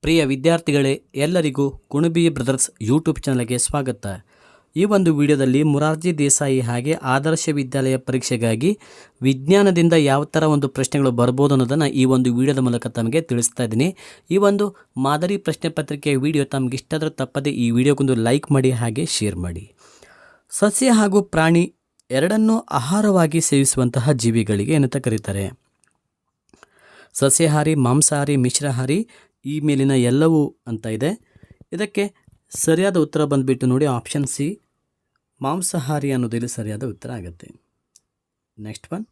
ಪ್ರಿಯ ವಿದ್ಯಾರ್ಥಿಗಳೇ, ಎಲ್ಲರಿಗೂ Kunbi brothers YouTube ಚಾನಲ್ಗೆ ಸ್ವಾಗತ. ಈ ಒಂದು ವಿಡಿಯೋದಲ್ಲಿ ಮೊರಾರ್ಜಿ ದೇಸಾಯಿ ಹಾಗೆ ಆದರ್ಶ ವಿದ್ಯಾಲಯ ಪರೀಕ್ಷೆಗಾಗಿ ವಿಜ್ಞಾನದಿಂದ ಯಾವ ಥರ ಒಂದು ಪ್ರಶ್ನೆಗಳು ಬರ್ಬೋದು ಅನ್ನೋದನ್ನು ಈ ಒಂದು ವಿಡಿಯೋದ ಮೂಲಕ ತಮಗೆ ತಿಳಿಸ್ತಾ ಇದ್ದೀನಿ. ಈ ಒಂದು ಮಾದರಿ ಪ್ರಶ್ನೆ ಪತ್ರಿಕೆಯ ವಿಡಿಯೋ ತಮಗೆ ಇಷ್ಟ ಆದರೆ ತಪ್ಪದೆ ಈ ವಿಡಿಯೋಗೊಂದು ಲೈಕ್ ಮಾಡಿ ಹಾಗೆ ಶೇರ್ ಮಾಡಿ. ಸಸ್ಯ ಹಾಗೂ ಪ್ರಾಣಿ ಎರಡನ್ನೂ ಆಹಾರವಾಗಿ ಸೇವಿಸುವಂತಹ ಜೀವಿಗಳಿಗೆ ಏನಂತ ಕರೀತಾರೆ? ಸಸ್ಯಾಹಾರಿ, ಮಾಂಸಾಹಾರಿ, ಮಿಶ್ರಾಹಾರಿ, ಈ ಮೇಲಿನ ಎಲ್ಲವೂ ಅಂತ ಇದೆ. ಇದಕ್ಕೆ ಸರಿಯಾದ ಉತ್ತರ ಬಂದುಬಿಟ್ಟು ನೋಡಿ, ಆಪ್ಷನ್ ಸಿ ಮಾಂಸಾಹಾರಿ ಅನ್ನೋದು ಇಲ್ಲಿ ಸರಿಯಾದ ಉತ್ತರ ಆಗುತ್ತೆ. ನೆಕ್ಸ್ಟ್ ಒನ್,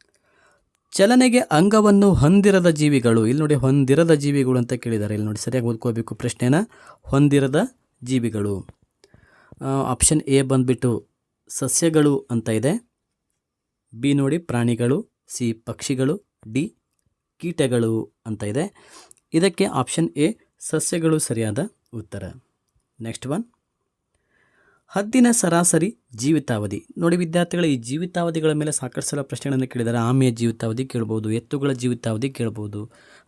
ಚಲನೆಗೆ ಅಂಗವನ್ನು ಹೊಂದಿರದ ಜೀವಿಗಳು. ಇಲ್ಲಿ ನೋಡಿ, ಹೊಂದಿರದ ಜೀವಿಗಳು ಅಂತ ಕೇಳಿದ್ದಾರೆ. ಇಲ್ಲಿ ನೋಡಿ ಸರಿಯಾಗಿ ಓದ್ಕೋಬೇಕು ಪ್ರಶ್ನೆನ. ಹೊಂದಿರದ ಜೀವಿಗಳು, ಆಪ್ಷನ್ ಎ ಬಂದುಬಿಟ್ಟು ಸಸ್ಯಗಳು ಅಂತ ಇದೆ. ಬಿ ನೋಡಿ ಪ್ರಾಣಿಗಳು, ಸಿ ಪಕ್ಷಿಗಳು, ಡಿ ಕೀಟಗಳು ಅಂತ ಇದೆ. ಇದಕ್ಕೆ ಆಪ್ಷನ್ ಎ ಸಸ್ಯಗಳು ಸರಿಯಾದ ಉತ್ತರ. ನೆಕ್ಸ್ಟ್ ಒನ್, ಹದ್ದಿನ ಸರಾಸರಿ ಜೀವಿತಾವಧಿ. ನೋಡಿ ವಿದ್ಯಾರ್ಥಿಗಳು, ಈ ಜೀವಿತಾವಧಿಗಳ ಮೇಲೆ ಸಾಕಷ್ಟು ಸಲ ಪ್ರಶ್ನೆಗಳನ್ನು ಕೇಳಿದ್ದಾರೆ. ಆಮೆಯ ಜೀವಿತಾವಧಿ ಕೇಳ್ಬೋದು, ಎತ್ತುಗಳ ಜೀವಿತಾವಧಿ ಕೇಳ್ಬೋದು.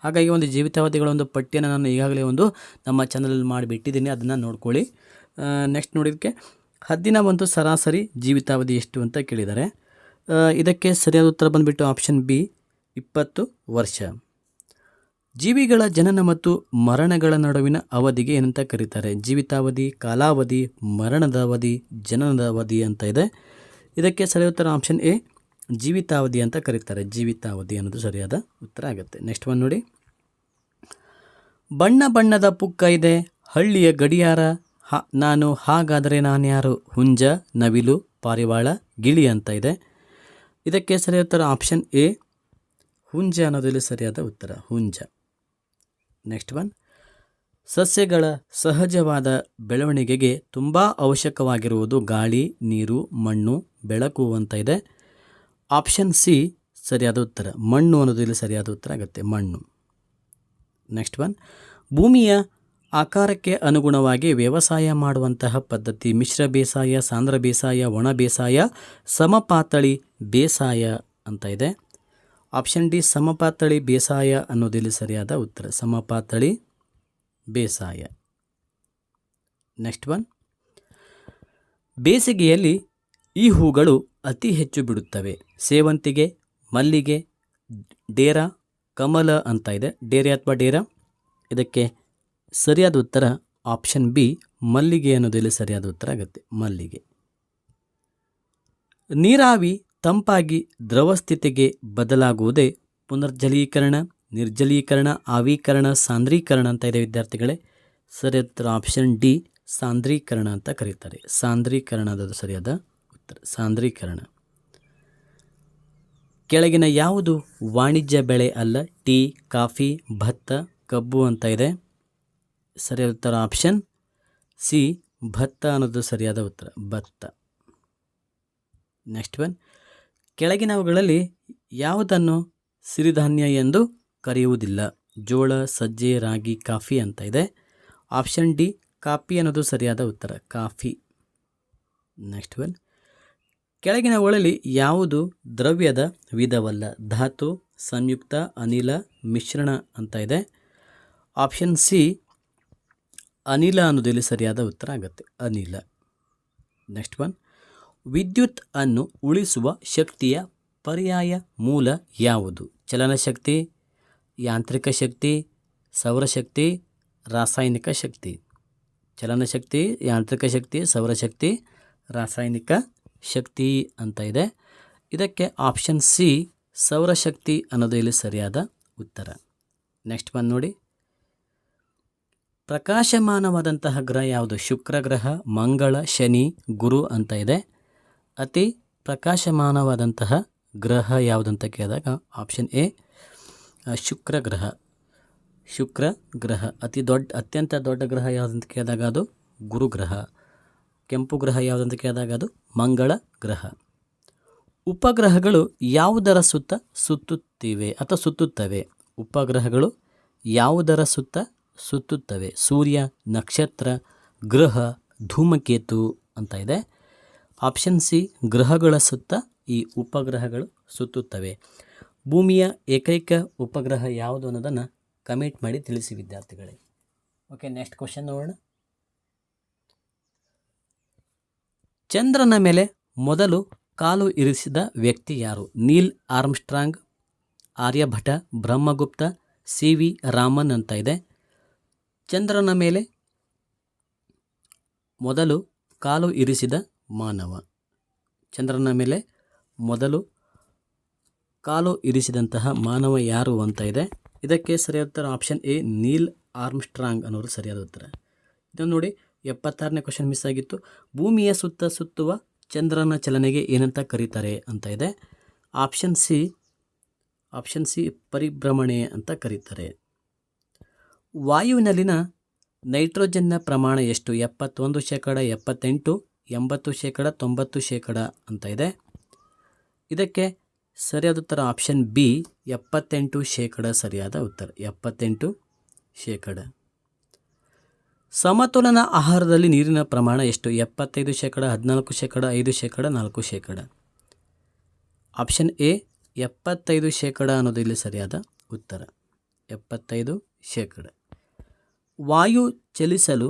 ಹಾಗಾಗಿ ಒಂದು ಜೀವಿತಾವಧಿಗಳ ಒಂದು ಪಟ್ಟಿಯನ್ನು ನಾನು ಈಗಾಗಲೇ ಒಂದು ನಮ್ಮ ಚಾನಲಲ್ಲಿ ಮಾಡಿಬಿಟ್ಟಿದ್ದೀನಿ, ಅದನ್ನು ನೋಡ್ಕೊಳ್ಳಿ. ನೆಕ್ಸ್ಟ್ ನೋಡಿದ್ದಕ್ಕೆ ಹದ್ದಿನ ಒಂದು ಸರಾಸರಿ ಜೀವಿತಾವಧಿ ಎಷ್ಟು ಅಂತ ಕೇಳಿದ್ದಾರೆ. ಇದಕ್ಕೆ ಸರಿಯಾದ ಉತ್ತರ ಬಂದುಬಿಟ್ಟು ಆಪ್ಷನ್ ಬಿ 20 ವರ್ಷ. ಜೀವಿಗಳ ಜನನ ಮತ್ತು ಮರಣಗಳ ನಡುವಿನ ಅವಧಿಗೆ ಏನಂತ ಕರೀತಾರೆ? ಜೀವಿತಾವಧಿ, ಕಾಲಾವಧಿ, ಮರಣದ ಅವಧಿ, ಜನನದ ಅವಧಿ ಅಂತ ಇದೆ. ಇದಕ್ಕೆ ಸರಿಯಾದ ಉತ್ತರ ಆಪ್ಷನ್ ಎ ಜೀವಿತಾವಧಿ ಅಂತ ಕರೀತಾರೆ. ಜೀವಿತಾವಧಿ ಅನ್ನೋದು ಸರಿಯಾದ ಉತ್ತರ ಆಗುತ್ತೆ. ನೆಕ್ಸ್ಟ್ ಒನ್ ನೋಡಿ, ಬಣ್ಣ ಬಣ್ಣದ ಪುಕ್ಕ ಇದೆ, ಹಳ್ಳಿಯ ಗಡಿಯಾರ, ನಾನು ಹಾಗಾದರೆ ನಾನು ಯಾರು? ಹುಂಜ, ನವಿಲು, ಪಾರಿವಾಳ, ಗಿಳಿ ಅಂತ ಇದೆ. ಇದಕ್ಕೆ ಸರಿಯಾದ ಉತ್ತರ ಆಪ್ಷನ್ ಎ ಹುಂಜ ಅನ್ನೋದಲ್ಲಿ ಸರಿಯಾದ ಉತ್ತರ, ಹುಂಜ. ನೆಕ್ಸ್ಟ್ ಒನ್, ಸಸ್ಯಗಳ ಸಹಜವಾದ ಬೆಳವಣಿಗೆಗೆ ತುಂಬ ಅವಶ್ಯಕವಾಗಿರುವುದು ಗಾಳಿ, ನೀರು, ಮಣ್ಣು, ಬೆಳಕು ಅಂತ ಇದೆ. ಆಪ್ಷನ್ ಸಿ ಸರಿಯಾದ ಉತ್ತರ, ಮಣ್ಣು ಅನ್ನೋದಲ್ಲಿ ಸರಿಯಾದ ಉತ್ತರ ಆಗುತ್ತೆ, ಮಣ್ಣು. ನೆಕ್ಸ್ಟ್ ಒನ್, ಭೂಮಿಯ ಆಕಾರಕ್ಕೆ ಅನುಗುಣವಾಗಿ ವ್ಯವಸಾಯ ಮಾಡುವಂತಹ ಪದ್ಧತಿ ಮಿಶ್ರ ಬೇಸಾಯ, ಸಾಂದ್ರ ಬೇಸಾಯ, ಒಣ ಬೇಸಾಯ, ಸಮಪಾತಳಿ ಬೇಸಾಯ ಅಂತ ಇದೆ. ಆಪ್ಷನ್ ಡಿ ಸಮಪಾತಳಿ ಬೇಸಾಯ ಅನ್ನೋದಿಲ್ಲಿ ಸರಿಯಾದ ಉತ್ತರ, ಸಮಪಾತಳಿ ಬೇಸಾಯ. ನೆಕ್ಸ್ಟ್ ಒನ್, ಬೇಸಿಗೆಯಲ್ಲಿ ಈ ಹೂಗಳು ಅತಿ ಹೆಚ್ಚು ಬಿಡುತ್ತವೆ. ಸೇವಂತಿಗೆ, ಮಲ್ಲಿಗೆ, ಡೇರಾ, ಕಮಲ ಅಂತ ಇದೆ. ಡೇರೆ ಅಥವಾ ಡೇರಾ. ಇದಕ್ಕೆ ಸರಿಯಾದ ಉತ್ತರ ಆಪ್ಷನ್ ಬಿ ಮಲ್ಲಿಗೆ ಅನ್ನೋದಿಲ್ಲಿ ಸರಿಯಾದ ಉತ್ತರ ಆಗುತ್ತೆ, ಮಲ್ಲಿಗೆ. ನೀರಾವಿ ತಂಪಾಗಿ ದ್ರವ ಸ್ಥಿತಿಗೆ ಬದಲಾಗುವುದೇ ಪುನರ್ಜಲೀಕರಣ, ನಿರ್ಜಲೀಕರಣ, ಆವೀಕರಣ, ಸಾಂದ್ರೀಕರಣ ಅಂತ ಇದೆ ವಿದ್ಯಾರ್ಥಿಗಳೇ. ಸರಿಯಾದ ಉತ್ತರ ಆಪ್ಷನ್ ಡಿ ಸಾಂದ್ರೀಕರಣ ಅಂತ ಕರೀತಾರೆ. ಸಾಂದ್ರೀಕರಣ ಅದು ಸರಿಯಾದ ಉತ್ತರ, ಸಾಂದ್ರೀಕರಣ. ಕೆಳಗಿನ ಯಾವುದು ವಾಣಿಜ್ಯ ಬೆಳೆ ಅಲ್ಲ? ಟೀ, ಕಾಫಿ, ಭತ್ತ, ಕಬ್ಬು ಅಂತ ಇದೆ. ಸರಿಯಾದ ಉತ್ತರ ಆಪ್ಷನ್ ಸಿ ಭತ್ತ ಅನ್ನೋದು ಸರಿಯಾದ ಉತ್ತರ, ಭತ್ತ. ನೆಕ್ಸ್ಟ್ ಒನ್, ಕೆಳಗಿನವುಗಳಲ್ಲಿ ಯಾವುದನ್ನು ಸಿರಿಧಾನ್ಯ ಎಂದು ಕರೆಯುವುದಿಲ್ಲ? ಜೋಳ, ಸಜ್ಜೆ, ರಾಗಿ, ಕಾಫಿ ಅಂತ ಇದೆ. ಆಪ್ಷನ್ ಡಿ ಕಾಫಿ ಅನ್ನೋದು ಸರಿಯಾದ ಉತ್ತರ, ಕಾಫಿ. ನೆಕ್ಸ್ಟ್ ಒನ್, ಕೆಳಗಿನವುಗಳಲ್ಲಿ ಯಾವುದು ದ್ರವ್ಯದ ವಿಧವಲ್ಲ? ಧಾತು, ಸಂಯುಕ್ತ, ಅನಿಲ, ಮಿಶ್ರಣ ಅಂತ ಇದೆ. ಆಪ್ಷನ್ ಸಿ ಅನಿಲ ಅನ್ನೋದಿಲ್ಲಿ ಸರಿಯಾದ ಉತ್ತರ ಆಗುತ್ತೆ, ಅನಿಲ. ನೆಕ್ಸ್ಟ್ ಒನ್, ವಿದ್ಯುತ್ ಅನ್ನು ಉಳಿಸುವ ಶಕ್ತಿಯ ಪರ್ಯಾಯ ಮೂಲ ಯಾವುದು? ಚಲನಶಕ್ತಿ, ಯಾಂತ್ರಿಕ ಶಕ್ತಿ, ಸೌರಶಕ್ತಿ, ರಾಸಾಯನಿಕ ಶಕ್ತಿ. ಚಲನಶಕ್ತಿ, ಯಾಂತ್ರಿಕ ಶಕ್ತಿ, ಸೌರಶಕ್ತಿ, ರಾಸಾಯನಿಕ ಶಕ್ತಿ ಅಂತ ಇದೆ. ಇದಕ್ಕೆ ಆಪ್ಷನ್ ಸಿ ಸೌರಶಕ್ತಿ ಅನ್ನೋದು ಇಲ್ಲಿ ಸರಿಯಾದ ಉತ್ತರ. ನೆಕ್ಸ್ಟ್ ಒನ್ ನೋಡಿ, ಪ್ರಕಾಶಮಾನವಾದಂತಹ ಗ್ರಹ ಯಾವುದು? ಶುಕ್ರ ಗ್ರಹ, ಮಂಗಳ, ಶನಿ, ಗುರು ಅಂತ ಇದೆ. ಅತಿ ಪ್ರಕಾಶಮಾನವಾದಂತಹ ಗ್ರಹ ಯಾವುದಂತ ಕೇಳಿದಾಗ ಆಪ್ಷನ್ ಎ ಶುಕ್ರ ಗ್ರಹ. ಶುಕ್ರ ಗ್ರಹ. ಅತ್ಯಂತ ದೊಡ್ಡ ಗ್ರಹ ಯಾವುದಂತ ಕೇಳಿದಾಗ ಅದು ಗುರುಗ್ರಹ. ಕೆಂಪು ಗ್ರಹ ಯಾವುದಂತ ಕೇಳಿದಾಗ ಅದು ಮಂಗಳ ಗ್ರಹ. ಉಪಗ್ರಹಗಳು ಯಾವುದರ ಸುತ್ತ ಸುತ್ತುತ್ತಿವೆ ಅಥವಾ ಸುತ್ತುತ್ತವೆ? ಉಪಗ್ರಹಗಳು ಯಾವುದರ ಸುತ್ತ ಸುತ್ತುತ್ತವೆ? ಸೂರ್ಯ, ನಕ್ಷತ್ರ, ಗ್ರಹ, ಧೂಮಕೇತು ಅಂತ ಇದೆ. ಆಪ್ಷನ್ ಸಿ ಗ್ರಹಗಳ ಸುತ್ತ ಈ ಉಪಗ್ರಹಗಳು ಸುತ್ತುತ್ತವೆ. ಭೂಮಿಯ ಏಕೈಕ ಉಪಗ್ರಹ ಯಾವುದು ಅನ್ನೋದನ್ನು ಕಮೆಂಟ್ ಮಾಡಿ ತಿಳಿಸಿ ವಿದ್ಯಾರ್ಥಿಗಳೇ. ಓಕೆ, ನೆಕ್ಸ್ಟ್ ಕ್ವಶನ್ ನೋಡೋಣ. ಚಂದ್ರನ ಮೇಲೆ ಮೊದಲು ಕಾಲು ಇರಿಸಿದ ವ್ಯಕ್ತಿ ಯಾರು? Neil Armstrong, Aryabhata, Brahmagupta, C V Raman ಅಂತ ಇದೆ. ಚಂದ್ರನ ಮೇಲೆ ಮೊದಲು ಕಾಲು ಇರಿಸಿದ ಮಾನವ, ಚಂದ್ರನ ಮೇಲೆ ಮೊದಲು ಕಾಲು ಇರಿಸಿದಂತಹ ಮಾನವ ಯಾರು ಅಂತ ಇದೆ. ಇದಕ್ಕೆ ಸರಿಯಾದ ಉತ್ತರ ಆಪ್ಷನ್ ಎ, ನೀಲ್ ಆರ್ಮ್ಸ್ಟ್ರಾಂಗ್ ಅನ್ನೋದು ಸರಿಯಾದ ಉತ್ತರ. ಇದನ್ನು ನೋಡಿ, 76ನೇ ಕ್ವಶನ್ ಮಿಸ್ ಆಗಿತ್ತು. ಭೂಮಿಯ ಸುತ್ತ ಸುತ್ತುವ ಚಂದ್ರನ ಚಲನೆಗೆ ಏನಂತ ಕರೀತಾರೆ ಅಂತ ಇದೆ. ಆಪ್ಷನ್ ಸಿ ಪರಿಭ್ರಮಣೆ ಅಂತ ಕರೀತಾರೆ. ವಾಯುವಿನಲ್ಲಿನ ನೈಟ್ರೋಜನ್ನ ಪ್ರಮಾಣ ಎಷ್ಟು? 71%, 78%, 80%, 90% ಅಂತ ಇದೆ. ಇದಕ್ಕೆ ಸರಿಯಾದ ಉತ್ತರ ಆಪ್ಷನ್ ಬಿ, 78% ಸರಿಯಾದ ಉತ್ತರ, 78%. ಸಮತೋಲನ ಆಹಾರದಲ್ಲಿ ನೀರಿನ ಪ್ರಮಾಣ ಎಷ್ಟು? 75%, 14%, 5%, 4%. ಆಪ್ಷನ್ ಎ 75% ಅನ್ನೋದು ಇಲ್ಲಿ ಸರಿಯಾದ ಉತ್ತರ, 75%. ವಾಯು ಚಲಿಸಲು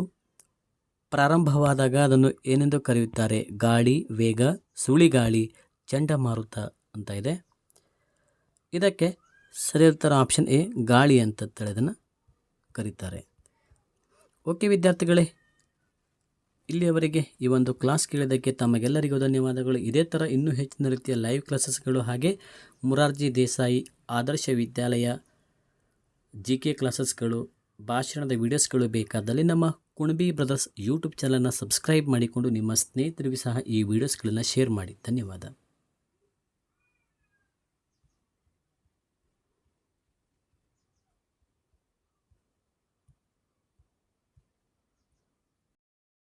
ಪ್ರಾರಂಭವಾದಾಗ ಅದನ್ನು ಏನೆಂದು ಕರೆಯುತ್ತಾರೆ? ಗಾಳಿ, ವೇಗ, ಸುಳಿಗಾಳಿ, ಚಂಡಮಾರುತ ಅಂತ ಇದೆ. ಇದಕ್ಕೆ ಸರಿಯಾದ ಉತ್ತರ ಆಪ್ಷನ್ ಎ, ಗಾಳಿ ಅಂತ ಇದನ್ನು ಕರೀತಾರೆ. ಓಕೆ ವಿದ್ಯಾರ್ಥಿಗಳೇ, ಇಲ್ಲಿಯವರೆಗೆ ಈ ಒಂದು ಕ್ಲಾಸ್ ಕೇಳಿದ್ದಕ್ಕೆ ತಮಗೆಲ್ಲರಿಗೂ ಧನ್ಯವಾದಗಳು. ಇದೇ ಥರ ಇನ್ನೂ ಹೆಚ್ಚಿನ ರೀತಿಯ ಲೈವ್ ಕ್ಲಾಸಸ್ಗಳು ಹಾಗೆ ಮೊರಾರ್ಜಿ ದೇಸಾಯಿ ಆದರ್ಶ ವಿದ್ಯಾಲಯ GK ಕ್ಲಾಸಸ್ಗಳು, ಭಾಷಣದ ವಿಡಿಯೋಸ್ಗಳು ಬೇಕಾದಲ್ಲಿ ನಮ್ಮ ಕುಣಬಿ ಬ್ರದರ್ಸ್ ಯೂಟ್ಯೂಬ್ ಚಾನಲನ್ನು ಸಬ್ಸ್ಕ್ರೈಬ್ ಮಾಡಿಕೊಂಡು ನಿಮ್ಮ ಸ್ನೇಹಿತರಿಗೂ ಸಹ ಈ ವಿಡಿಯೋಸ್ಗಳನ್ನು ಶೇರ್ ಮಾಡಿ. ಧನ್ಯವಾದ.